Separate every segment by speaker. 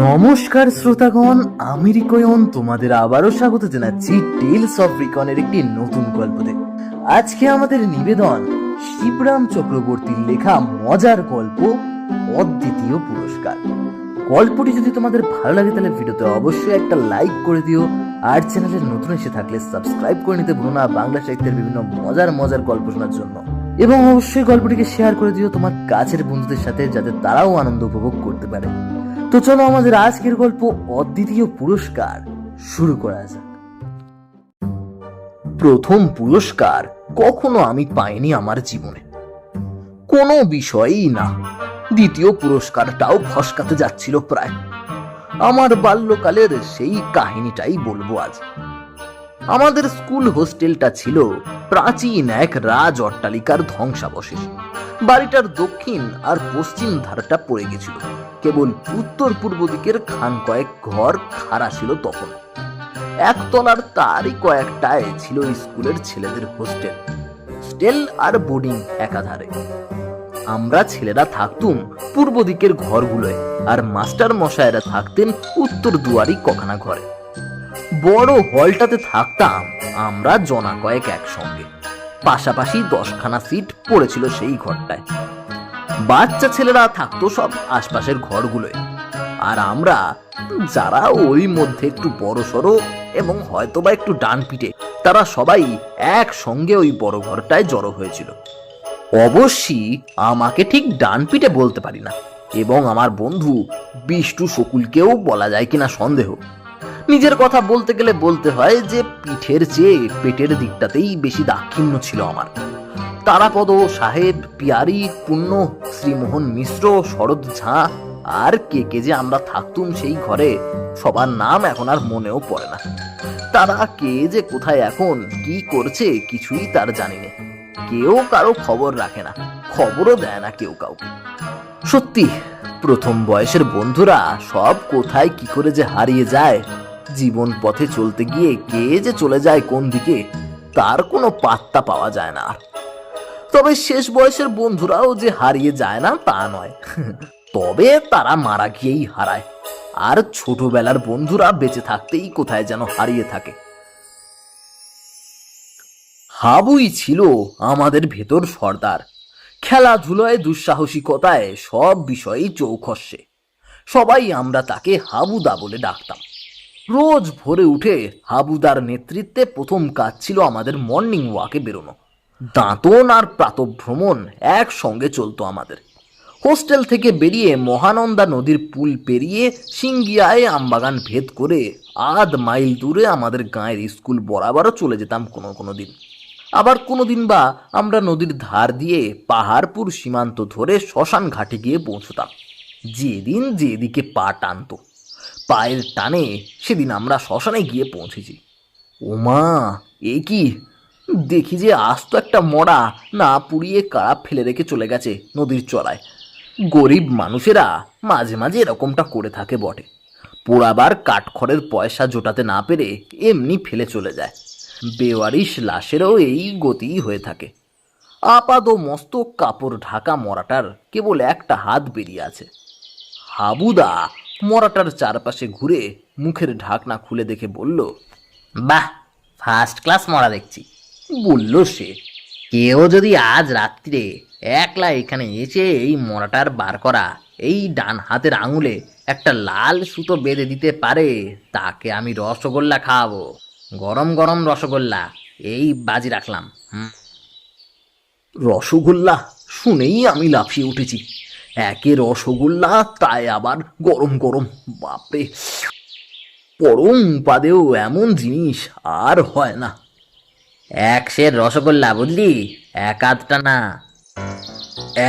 Speaker 1: নমস্কার শ্রোতাগণ, আমি রিকয়ন তোমাদের আবারও স্বাগত জানাচ্ছি টেলস অফ রিকনের একটি নতুন গল্পতে। আজকে আমাদের নিবেদন শিবরাম চক্রবর্তীর লেখা মজার গল্প অদ্বিতীয় পুরস্কার। গল্পটি যদি তোমাদের ভালো লাগে তাহলে ভিডিওতে অবশ্যই একটা লাইক করে দিও, আর চ্যানেলে নতুন এসে থাকলে সাবস্ক্রাইব করে নিতে ভুলো না বাংলা সাহিত্যের বিভিন্ন মজার মজার গল্প শোনার জন্য। এবং অবশ্যই গল্পটিকে শেয়ার করে দিও তোমার কাছের বন্ধুদের সাথে, যাতে তারাও আনন্দ উপভোগ করতে পারে। তো চলো আমাদের আজকের গল্প অদ্বিতীয় পুরস্কার শুরু করা যাক। প্রথম পুরস্কার কখনো আমি পাইনি আমার জীবনে, কোনো বিষয়ই না। দ্বিতীয় পুরস্কারটাও ফসকাতে যাচ্ছিল প্রায়। আমার বাল্যকালের সেই কাহিনীটাই বলবো আজ। আমাদের স্কুল হোস্টেলটা ছিল প্রাচীন এক রাজ অট্টালিকার ধ্বংসাবশেষ। বাড়িটার দক্ষিণ আর পশ্চিম ধারটা পড়ে গেছিল, কেবল উত্তর পূর্ব দিকের খান কয়েক ঘর খাড়া ছিল তখন। একতলার তারই কয়েকটায় ছিল স্কুলের ছেলেদের হোস্টেল আর বোর্ডিং একাধারে। আমরা ছেলেরা থাকতুম পূর্ব দিকের ঘরগুলোয়, আর মাস্টার মশাইরা থাকতেন উত্তর দুয়ারি কখানা ঘরে। বড় হলটাতে থাকতাম আমরা জনা কয়েক একসঙ্গে। পাশাপাশি 10খানা সিট পড়েছিল সেই ঘরটায়। বাচ্চা ছেলেরা থাকতো সব আশপাশের ঘরগুলোয়, আর আমরা যারা ওই মধ্যে একটু বড় সড়ো এবং হয়তোবা একটু ডান পিটে, তারা সবাই একসঙ্গে ওই বড় ঘরটায় জড়ো হয়েছিল। অবশ্যই আমাকে ঠিক ডান পিটে বলতে পারি না, এবং আমার বন্ধু বিষ্টু শকুলকেও বলা যায় কিনা সন্দেহ। নিজের কথা বলতে গেলে বলতে হয় যে পিঠের চেয়ে পেটের দিকটাতেই বেশি দাক্ষিণ্য ছিল আমার। তারাপদ সাহেব, পিয়ারি, পূর্ণ, শ্রীমোহন মিশ্র, শরৎ ঝাঁ, আর কে কে যে আমরা থাকতুম সেই ঘরে, সবার নাম এখন আর মনেও পড়ে না। তারা কে যে কোথায় এখন কি করছে কিছুই তার জানি না। কেউ কারো খবর রাখে না, খবরও দেয় না কেউ কাউকে। সত্যি প্রথম বয়সের বন্ধুরা সব কোথায় কি করে যে হারিয়ে যায়। জীবন পথে চলতে গিয়ে কে যে চলে যায় কোন দিকে তার কোনো পাত্তা পাওয়া যায় না। তবে শেষ বয়সের বন্ধুরাও যে হারিয়ে যায় না তা নয়, তবে তারা মারা গিয়েই হারায়, আর ছোটবেলার বন্ধুরা বেঁচে থাকতেই কোথায় যেন হারিয়ে থাকে। হাবুই ছিল আমাদের ভেতর সর্দার। খেলাধুলায়, দুঃসাহসিকতায় সব বিষয়েই চৌখস্যে। সবাই আমরা তাকে হাবুদা বলে ডাকতাম। রোজ ভোরে উঠে হাবুদার নেতৃত্বে প্রথম কাজ ছিল আমাদের মর্নিং ওয়াকে বেরোনো। দাঁতন আর প্রাতঃভ্রমণ একসঙ্গে চলতো আমাদের। হোস্টেল থেকে বেরিয়ে মহানন্দা নদীর পুল পেরিয়ে সিঙ্গিয়ায় আমবাগান ভেদ করে আধ মাইল দূরে আমাদের গাঁয়ের স্কুল বরাবরও চলে যেতাম কোনো দিন। আবার কোনোদিন বা আমরা নদীর ধার দিয়ে পাহাড়পুর সীমান্ত ধরে শ্মশান ঘাটে গিয়ে পৌঁছতাম। যেদিন যেদিকে পা টানত, পায়ের টানে সেদিন আমরা শ্মশানে গিয়ে পৌঁছেছি। ওমা, এ কি দেখি যে আস্ত একটা মরা না পুড়িয়ে কারা ফেলে রেখে চলে গেছে নদীর চড়ায়। গরিব মানুষেরা মাঝে মাঝে এরকমটা করে থাকে বটে। পোড়াবার কাঠখড়ের পয়সা জোটাতে না পেরে এমনি ফেলে চলে যায়। বেওয়ারিশ লাশেরও এই গতিই হয়ে থাকে। আপাদ মস্তক কাপড় ঢাকা মরাটার কেবল একটা হাত বেরিয়ে আছে। হাবুদা মরাটার চারপাশে ঘুরে মুখের ঢাকনা খুলে দেখে বলল, বাহ, ফার্স্ট ক্লাস মরা দেখছি, বলল সে। কেউ যদি আজ রাত্রিরে একলা এখানে এসে এই মরাটার বার করা এই ডান হাতের আঙুলে একটা লাল সুতো বেঁধে দিতে পারে, তাকে আমি রসগোল্লা খাওয়াবো। গরম গরম রসগোল্লা, এই বাজি রাখলাম। রসগোল্লা শুনেই আমি লাফিয়ে উঠেছি। একে রসগোল্লা, তাই আবার গরম গরম। বাপরে, পরম উপাদেও এমন জিনিস আর হয় না। এক সের রসগোল্লা বুঝলি, এক আধটা না।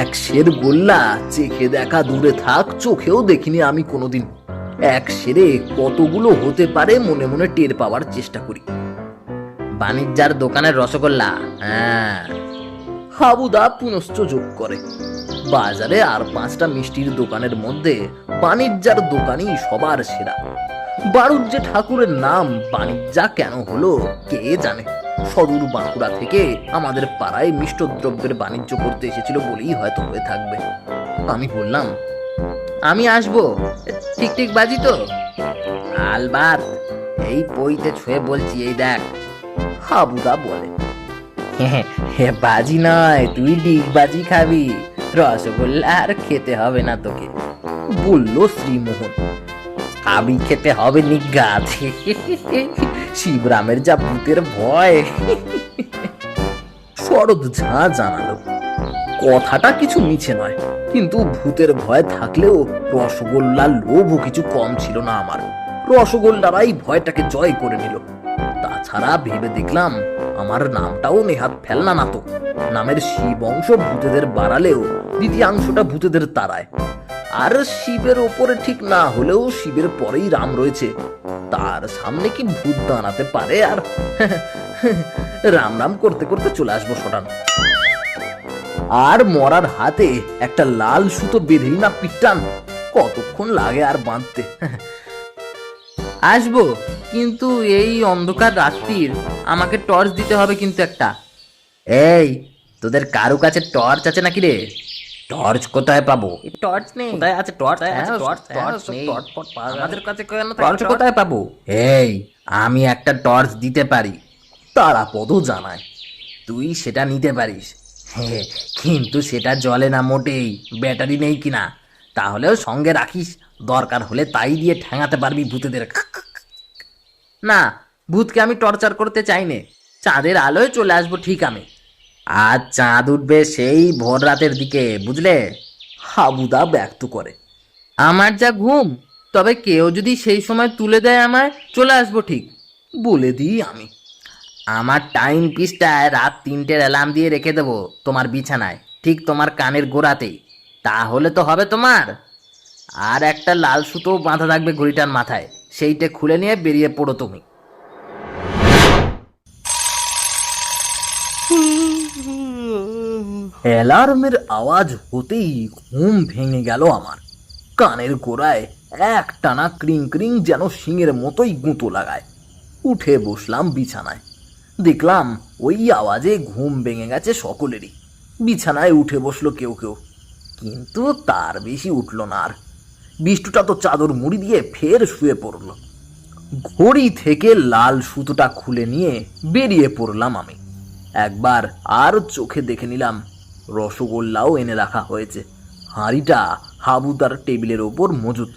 Speaker 1: এক সের গোল্লা চেখে দেখা দূরে থাক, চোখেও দেখিনি আমি কোনোদিন। এক সেরে কতগুলো হতে পারে মনে মনে টের পাওয়ার চেষ্টা করি। বাণিজ্যার দোকানের রসগোল্লা, হ্যাঁ। হাবুদা পুনশ্চ যোগ করে, বাজারে আর 5টা মিষ্টির দোকানের মধ্যে বাণিজ্যার দোকানই সবার সেরা। বাড়ুজ্জে ঠাকুরের নাম বাণিজ্যা কেন হলো কে জানে। সদূর বাঁকুড়া থেকে আমাদের পাড়ায় মিষ্টদ্রব্যের বাণিজ্য করতে এসেছিল বলেই হয়তো হয়ে থাকবে। আমি বললাম, আমি আসবো,
Speaker 2: ঠিক ঠিক বাজি তো? আলবাত, এই পইতে ছুঁয়ে বলছি, এই দেখ।
Speaker 1: হাবুদা বলে।
Speaker 2: বাজি নয়, তুই ডিগবাজি খাবি, রসগোল্লা আর খেতে হবে না তোকে,
Speaker 1: বলল শ্রীমোহন।
Speaker 2: আমি খেতে হবে নিজ্ঞাত।
Speaker 1: শিবরামের যা ভূতের ভয়। শরৎ ঝা জানালো, কথাটা কিছু মিছে নয়, কিন্তু ভূতের ভয় থাকলেও রসগোল্লার লোভও কিছু কম ছিল না আমার। রসগোল্লারাই ভয়টাকে জয় করে নিল। তাছাড়া ভেবে দেখলাম আমার নামটাও নেহাত ফেলনা না তো। নামের শিব অংশ ভূতেদের বাড়ালেও দ্বিতীয়াংশটা ভূতেদের তাড়ায়। আর শিবের ওপরে ঠিক না হলেও শিবের পরেই রাম রয়েছে, তার সামনে কি ভূত দাঁড়াতে পারে? আর রাম রাম করতে করতে চলে আসবো সটান। আর মরার হাতে একটা লাল সুতো বেঁধেই না পিটান, কতক্ষণ লাগে আর বাঁধতে।
Speaker 2: আসবো, কিন্তু এই অন্ধকার রাত্রির আমাকে টর্চ দিতে হবে কিন্তু একটা। এই, তোদের কারো কাছে টর্চ আছে নাকি রে? টর্চ কোথায় পাবো?
Speaker 1: টর্চ নেই।
Speaker 2: কোথায় আছে টর্চ?
Speaker 1: টর্চ নেই।
Speaker 2: আমাদের কাছে টর্চ কোথায় পাবো? এই, আমি একটা টর্চ দিতে পারি,
Speaker 1: তারাপদ জানায়।
Speaker 2: তুই সেটা নিতে পারিস। কিন্তু সেটা জ্বলে না মোটেই, ব্যাটারি নেই কিনা। তাহলেও সঙ্গে রাখিস, দরকার হলে তাই দিয়ে ঠ্যাঙাতে পারবি ভূতেদের। না, ভূতকে আমি টর্চার করতে চাই নে, চাঁদের আলোয় চলে আসবো ঠিক আমি। আর চাঁদ উঠবে সেই ভোর রাতের দিকে, বুঝলে?
Speaker 1: হাবুদা ব্যক্ত করে।
Speaker 2: আমার যা ঘুম, তবে কেউ যদি সেই সময় তুলে দেয় আমায়, চলে আসবো ঠিক।
Speaker 1: বলে দিই আমি।
Speaker 2: আমার টাইম পিসটায় রাত 3টের অ্যালার্ম দিয়ে রেখে দেবো তোমার বিছানায়, ঠিক তোমার কানের গোড়াতেই। তাহলে তো হবে তোমার। আর একটা লাল সুতো বাঁধা থাকবে ঘড়িটার মাথায়, সেইটা খুলে নিয়ে বেরিয়ে পড়ো তুমি।
Speaker 1: অ্যালার্মের আওয়াজ হতেই ঘুম ভেঙে গেল আমার। কানের গোড়ায় এক টানা ক্রিং ক্রিং যেন শিঙের মতোই গুঁতো লাগায়। উঠে বসলাম বিছানায়, দেখলাম ওই আওয়াজে ঘুম ভেঙে গেছে সকলেরই। বিছানায় উঠে বসলো কেউ কেউ, কিন্তু তার বেশি উঠল না আর। বিষ্টুটা তো চাদর মুড়ি দিয়ে ফের শুয়ে পড়ল। ঘড়ি থেকে লাল সুতোটা খুলে নিয়ে বেরিয়ে পড়লাম আমি। একবার আর চোখে দেখে নিলাম রসগোল্লাও এনে রাখা হয়েছে। হাঁড়িটা হাবুদার টেবিলের ওপর মজুদ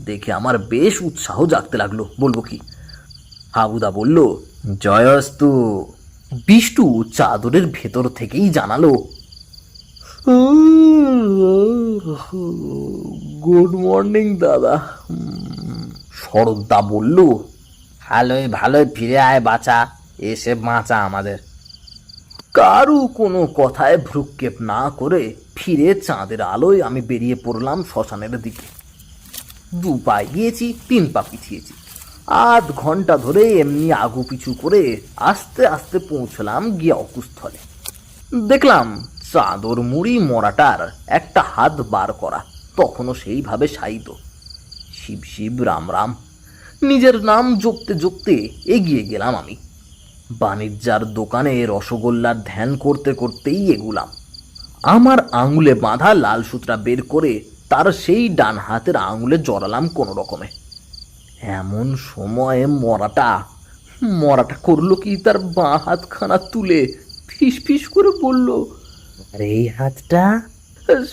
Speaker 1: দেখে আমার বেশ উৎসাহ জাগতে লাগলো। বলবো কি, হাবুদা বলল,
Speaker 2: জয়স্তু।
Speaker 1: বিষ্টু চাদরের ভেতর থেকেই জানালো, গুড মর্নিং দাদা। শরৎদা বলল,
Speaker 2: ভালোই ভালোই ফিরে আয় বাছা, এসে বাঁচা আমাদের।
Speaker 1: কারু কোনো কথায় ভ্রুক্ষেপ না করে ফিরে চাঁদের আলোয় আমি বেরিয়ে পড়লাম শ্মশানের দিকে। 2 পা গিয়েছি, 3 পা পিছিয়েছি। 8 ঘন্টা ধরে এমনি আগু পিছু করে আস্তে আস্তে পৌঁছলাম গিয়ে অকুস্থলে। দেখলাম চাদর মুড়ি মরাটার একটা হাত বার করা, তখনও সেইভাবে শায়িত। শিব শিব রাম রাম নিজের নাম জপতে জপতে এগিয়ে গেলাম আমি। বাণিজ্যার দোকানে রসগোল্লার ধ্যান করতে করতেই এগুলাম। আমার আঙুলে বাঁধা লাল সুতরা বের করে তার সেই ডান হাতের আঙুলে জড়ালাম কোনো রকমে। এমন সময়ে মরাটা করলো কি, তার বাঁ হাতখানা তুলে ফিস ফিস করে বলল,
Speaker 2: আর এই হাতটা?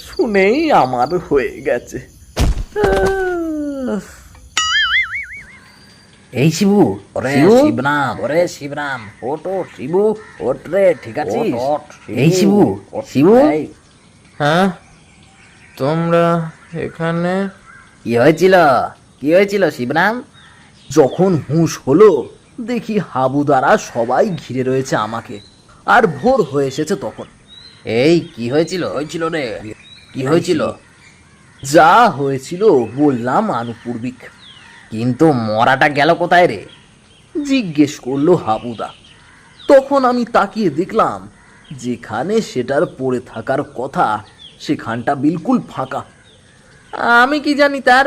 Speaker 1: শুনেই আমার হয়ে গেছে।
Speaker 2: এই শিবু,
Speaker 1: ওরে
Speaker 2: শিবু?
Speaker 1: শিবরাম, ওরে শিবরাম, ওট ওট শিবু, ওট রে, ঠিক আছে?
Speaker 2: এই শিবু, শিবু?
Speaker 3: হ্যাঁ, তোমরা এখানে?
Speaker 2: কি হয়েছিল, কি হয়েছিল শিবরাম?
Speaker 1: যখন হুঁশ হলো দেখি হাবুদারা সবাই ঘিরে রয়েছে আমাকে, আর ভোর হয়ে এসেছে তখন।
Speaker 2: এই কি হয়েছিল, হয়েছিল রে, কি হয়েছিল?
Speaker 1: যা হয়েছিল বললাম আনুপূর্বিক।
Speaker 2: কিন্তু মরাটা গেল কোথায় রে?
Speaker 1: জিজ্ঞেস করলো হাবুদা। তখন আমি তাকিয়ে দেখলাম যেখানে সেটার পড়ে থাকার কথা সেখানটা বিলকুল ফাঁকা।
Speaker 2: আমি কি জানি তার,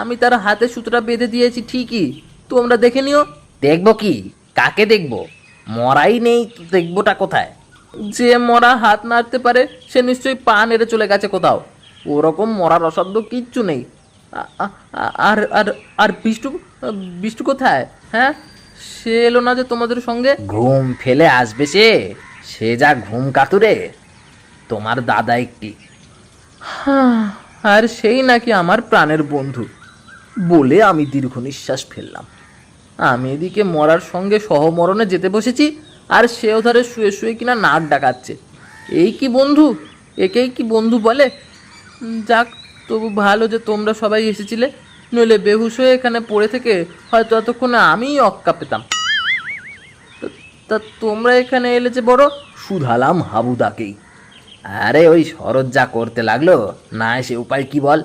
Speaker 2: আমি তার হাতে সুতোটা বেঁধে দিয়েছি ঠিকই, তোমরা দেখে নিও। দেখবো কি, কাকে দেখবো? মরাই নেই তো দেখবোটা কোথায়? যে মরা হাত নাড়তে পারে সে নিশ্চয়ই পা নেড়ে চলে গেছে কোথাও। ওরকম মরার অসাধ্য কিচ্ছু নেই।
Speaker 3: আর আর আর বিষ্টু, বিষ্টু কোথায়? হ্যাঁ, সে এলো না যে তোমাদের সঙ্গে?
Speaker 2: ঘুম ফেলে আসবে সে যা ঘুম কাতুরে, তোমার দাদা একটি।
Speaker 3: হ্যাঁ, আর সেই নাকি আমার প্রাণের বন্ধু।
Speaker 1: বলে আমি দীর্ঘ নিঃশ্বাস ফেললাম।
Speaker 3: আমি এদিকে মরার সঙ্গে সহমরণে যেতে বসেছি, আর সে ওধারে শুয়ে শুয়ে কিনা নাক ডাকাচ্ছে। এই কি বন্ধু? একেই কি বন্ধু বলে? যাক, তবু ভালো যে তোমরা সবাই এসেছিলে, নইলে বেহুশ হয়ে এখানে পড়ে থেকে হয়তো এতক্ষণে আমিই অক্কা পেতাম। তা তোমরা এখানে এলে যে বড়?
Speaker 1: শুধালাম হাবুদাকেই।
Speaker 2: আরে ওই শরৎ যা করতে লাগলো, না সে উপায় কি বল?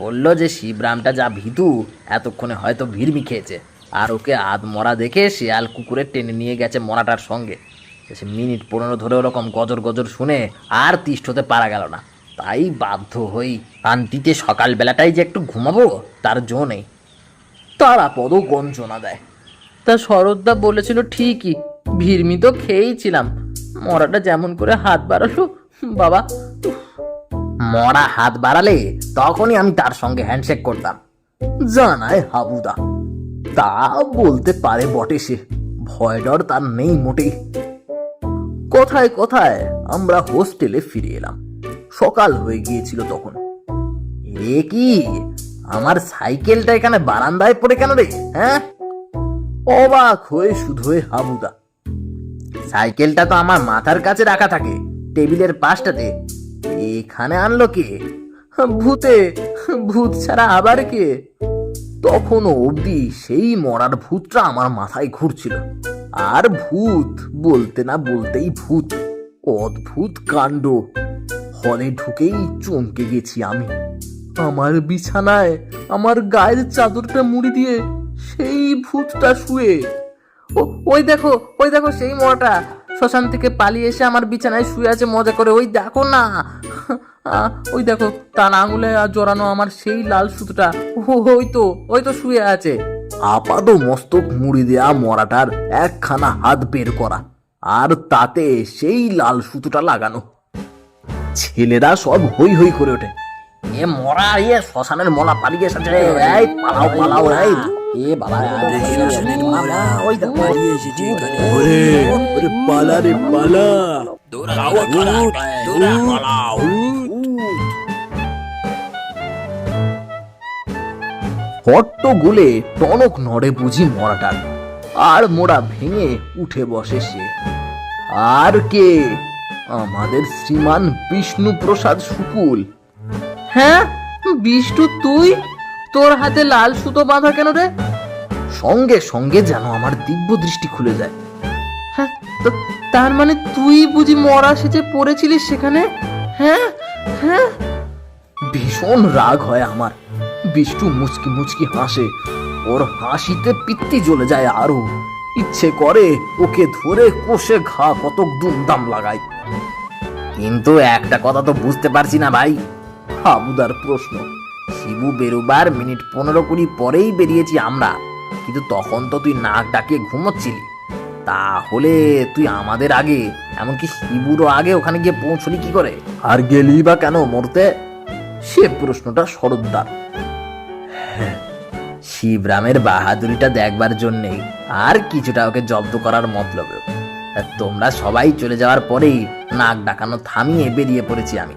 Speaker 2: বললো যে শিবরামটা যা ভীতু, এতক্ষণে হয়তো ভিড়মি খেয়েছে, আর ওকে আধ মরা দেখে শিয়াল কুকুরে টেনে নিয়ে গেছে মরাটার সঙ্গে। সে মিনিট 15 ধরে ওরকম গজর গজর শুনে আর তিষ্ঠ হতে পারা গেল না, তাই বাধ্য হই শান্তিতে সকালবেলাটাই যে একটু ঘুমাবো তার জো নেই।
Speaker 1: তারাপদ গঞ্জনা দেয়।
Speaker 3: তা শরৎদা বলেছিল ঠিকই, ভিড়মি তো খেয়েইছিলাম। মরাটা যেমন করে হাত বাড়ালো, বাবা!
Speaker 2: মরা হাত বাড়ালে তখনই আমি তার সঙ্গে হ্যান্ডশেক করতাম,
Speaker 1: জানায় হাবুদা। তা বলতে পারে বটে, সে ভয় ডর তার নেই মোটেই। কথায় কথায় আমরা হোস্টেলে ফিরে এলাম। সকাল হয়ে গিয়েছিল তখন।
Speaker 2: এ কি, আমার সাইকেলটা এখানে বারান্দায় পড়ে কেন রে? হ্যাঁ,
Speaker 1: অবাক হয়ে শুধোয় হাবুদা।
Speaker 2: সাইকেলটা তো আমার মাথার কাছে রাখা থাকে, টেবিলের পাশটাতে, এখানে আনলো কে?
Speaker 1: ভূতে, ভূত ছাড়া আবার কে? তখনও অবধি সেই মরার ভূতটা আমার মাথায় ঘুরছিল। আর ভূত বলতে না বলতেই ভূত। অদ্ভুত কাণ্ড। হলে ঢুকেই চমকে গেছি আমি। আমার বিছানায় আমার গায়ের চাদরটা মুড়ি দিয়ে সেই ভূতটা শুয়ে।
Speaker 3: ওই দেখো, ওই দেখো সেই মরাটা শ্মশান থেকে পালিয়ে এসে আমার বিছানায় শুয়ে আছে মজা করে। ওই দেখো না, ওই দেখো তার আঙুলে জড়ানো আমার সেই লাল সুতোটা। ওই তো শুয়ে আছে।
Speaker 1: আপাদ মস্তক মুড়ি দেয়া মরাটার একখানা হাত বের করা, আর তাতে সেই লাল সুতোটা লাগানো। ছেলেরা সব হই হই করে ওঠে।
Speaker 2: এ মরা, শ্মশানের মলা পালিয়ে এসেছে, এই পালাও পালাও, এই এ বাবা, ওই দেখো
Speaker 1: ওরে পালা রে পালা। হট্ট গুলে টনক নড়ে বুঝি মরাটার, আর মোড়া ভেঙে উঠে বসে সে। আর কে? আমাদের শ্রীমান বিষ্ণু প্রসাদ শুকুল।
Speaker 3: হ্যাঁ, বিষ্টু তুই? তোর হাতে লাল সুতো বাঁধা কেন রে?
Speaker 1: সঙ্গে সঙ্গে যেন আমার দিব্য দৃষ্টি খুলে যায়।
Speaker 3: হ্যাঁ, তার মানে তুই বুঝি মরা সেজে পড়েছিলিস সেখানে? হ্যাঁ হ্যাঁ।
Speaker 1: ভীষণ রাগ হয় আমার। বিষ্টু মুচকি মুচকি হাসে। ওর হাসিতে পিত্তি জ্বলে যায় আরো। ইচ্ছে করে ওকে ধরে কষে ঘা কতক দুমদাম লাগাই।
Speaker 2: কিন্তু একটা কথা তো বুঝতে পারছি না ভাই।
Speaker 1: হাবুদার প্রশ্ন।
Speaker 2: শিবু বেরোবার মিনিট 15-20 পরেই বেরিয়েছি আমরা, কিন্তু তখন তো তুই নাক ডাকিয়ে ঘুমোচ্ছিলি। তাহলে তুই আমাদের আগে, এমনকি শিবুরও আগে ওখানে গিয়ে পৌঁছলি কি করে?
Speaker 1: আর গেলি বা কেন মরতে? সে প্রশ্নটা শরৎদার।
Speaker 2: শিবরামের বাহাদুরিটা দেখবার জন্যেই, আর কিছুটা ওকে জব্দ করার মতলবেও। তোমরা সবাই চলে যাওয়ার পরেই নাক ডাকানো থামিয়ে বেরিয়ে পড়েছি আমি।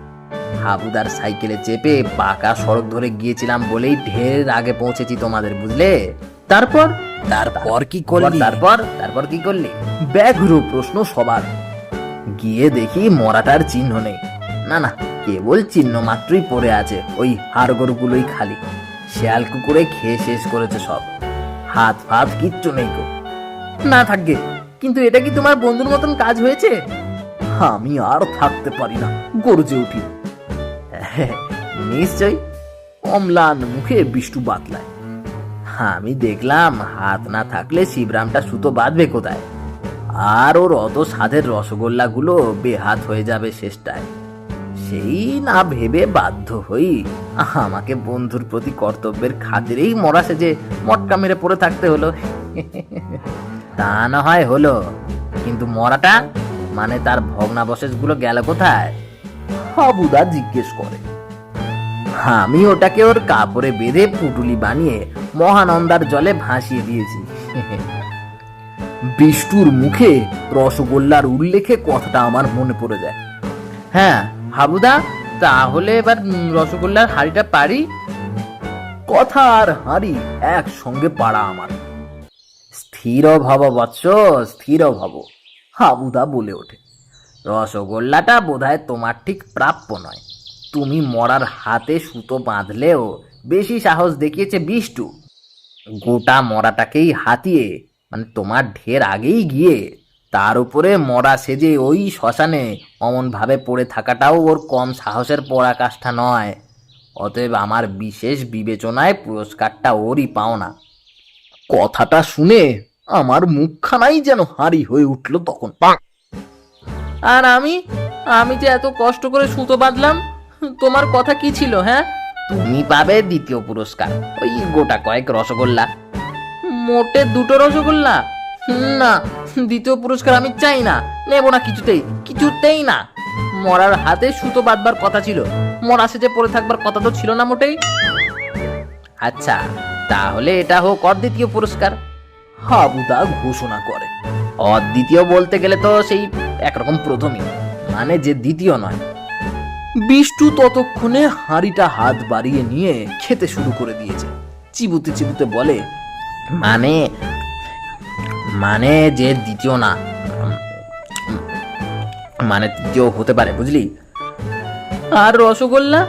Speaker 2: হাবুদার সাইকেলে চেপে পাকা সড়ক ধরে গিয়েছিলাম বলেই ঢের আগে পৌঁছেছি তোমাদের, বুঝলে?
Speaker 3: তারপর?
Speaker 2: তারপর কি করলি? তারপর কি করলি?
Speaker 1: ব্যাঘ্র প্রশ্ন সবার।
Speaker 2: গিয়ে দেখি মরাটার চিহ্ন নেই। না, কেবল চিহ্ন মাত্রই পড়ে আছে, ওই হাড়গোড়গুলোই খালি। শেয়াল কুকুরে খেয়ে শেষ করেছে সব। হাত ফাত কিচ্ছু নেই গো।
Speaker 3: না থাকবে, কিন্তু এটা কি তোমার বন্ধুর মতন কাজ হয়েছে?
Speaker 1: আমি আর থাকতে পারি না, গর্জে উঠি।
Speaker 2: নিশ্চয়।
Speaker 1: অম্লান মুখে বিষ্টু বাতলায়।
Speaker 2: আমি দেখলাম হাত না থাকলে শিবরামটা সুতো বাঁধবে কোথায়, আর ওর অত স্বাদের রসগোল্লাগুলো বেহাত হয়ে যাবে শেষটায়। সেই না ভেবে বাধ্য হই আমাকে বন্ধুর প্রতি কর্তব্যের খাতিরেই মরা সেজে মটকা মেরে পড়ে থাকতে হলো। তা না হয় হলো, কিন্তু মরাটা, মানে তার ভগ্নাবশেষগুলো গেল কোথায়?
Speaker 1: হাবুদা জিজ্ঞেস করে।
Speaker 2: আমি ওটাকে ওর কাপড়ে বেঁধে পুটুলি বানিয়ে মহানন্দার জলে ভাসিয়ে দিয়েছি।
Speaker 1: বিষ্টুর মুখে রসগোল্লার উল্লেখে কথাটা আমার মনে পড়ে যায়।
Speaker 3: হ্যাঁ হাবুদা, তাহলে এবার রসগোল্লার হাঁড়িটা পারি।
Speaker 1: কথা আর হাঁড়ি একসঙ্গে পাড়া আমার।
Speaker 2: স্থির ভব বৎস, স্থির ভব।
Speaker 1: হাবুদা বলে ওঠে,
Speaker 2: রসগোল্লাটা বোধহয় তোমার ঠিক প্রাপ্য নয়। তুমি মরার হাতে সুতো বাঁধলেও বেশি সাহস দেখিয়েছে বিষ্টু। গোটা মরাটাকেই হাতিয়ে, মানে তোমার ঢের আগেই গিয়ে তার উপরে মরা সেজে ওই শ্মশানে অমন ভাবে পড়ে থাকাটাও ওর কম সাহসের পরাকাষ্ঠা নয়। অতএব আমার বিশেষ বিবেচনায় পুরস্কারটা ওরই পাওনা।
Speaker 1: কথাটা শুনে আমার মুখখানাই যেন হাঁড়ি হয়ে উঠল তখন।
Speaker 3: আর আমি যে এত কষ্ট করে সুতো বাঁধলাম, তোমার কথা কি ছিল? হ্যাঁ,
Speaker 2: তুমি পাবে দ্বিতীয় পুরস্কার, ওই গোটা কয়েক রসগোল্লা।
Speaker 3: মোটে 2টো রসগোল্লা? না, দ্বিতীয় পুরস্কার আমি চাই না, নেব না, কিছুতেই না। মরার হাতে সুতো বাঁধবার কথা ছিল, মরা সেজে পড়ে থাকবার কথা তো ছিল না মোটেই।
Speaker 2: আচ্ছা, তাহলে এটা হোক অদ্বিতীয় পুরস্কার।
Speaker 1: হাবুদা ঘোষণা করে।
Speaker 2: অদ্বিতীয় বলতে গেলে তো সেই একরকম প্রথমই, মানে যে দ্বিতীয় নয়।
Speaker 1: বিষ্টু ততক্ষণে হাঁড়িটা হাত বাড়িয়ে নিয়ে খেতে শুরু করে দিয়েছে। চিবুতে চিবুতে বলে,
Speaker 2: মানে মানে যে দ্বিতীয় না, মানে তৃতীয় হতে পারে, বুঝলি?
Speaker 3: আর রসগোল্লা?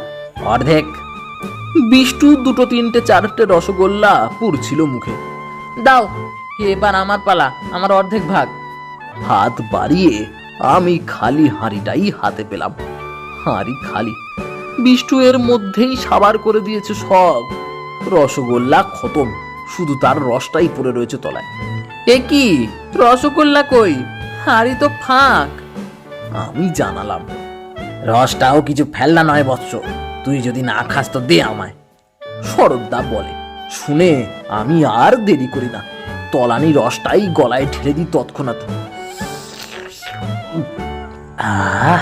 Speaker 2: অর্ধেক।
Speaker 1: বিষ্টু 2, 3, 4টে রসগোল্লা পুড়ছিল মুখে।
Speaker 3: দাও, এবার আমার পালা, আমার অর্ধেক ভাগ।
Speaker 1: হাত বাড়িয়ে আমি খালি হাঁড়িটাই হাতে পেলাম। হাঁড়ি খালি। বিষ্টু এর মধ্যেই সাবার করে দিয়েছে সব। রসগোল্লা খতম, শুধু তার রসটাই পড়ে রয়েছে তলায়।
Speaker 3: এ কি, রসগোল্লা কই? হাঁড়ি তো ফাঁক।
Speaker 1: আমি জানালাম,
Speaker 2: রসটাও কিছু ফেলনা নয় বৎস, তুই যদি না খাস তো দে আমায়।
Speaker 1: শরৎদা বলে। শুনে আমি আর দেরি করি না, তলানি রসটাই গলায় ঢেলে দিই তৎক্ষণাৎ।
Speaker 2: আহ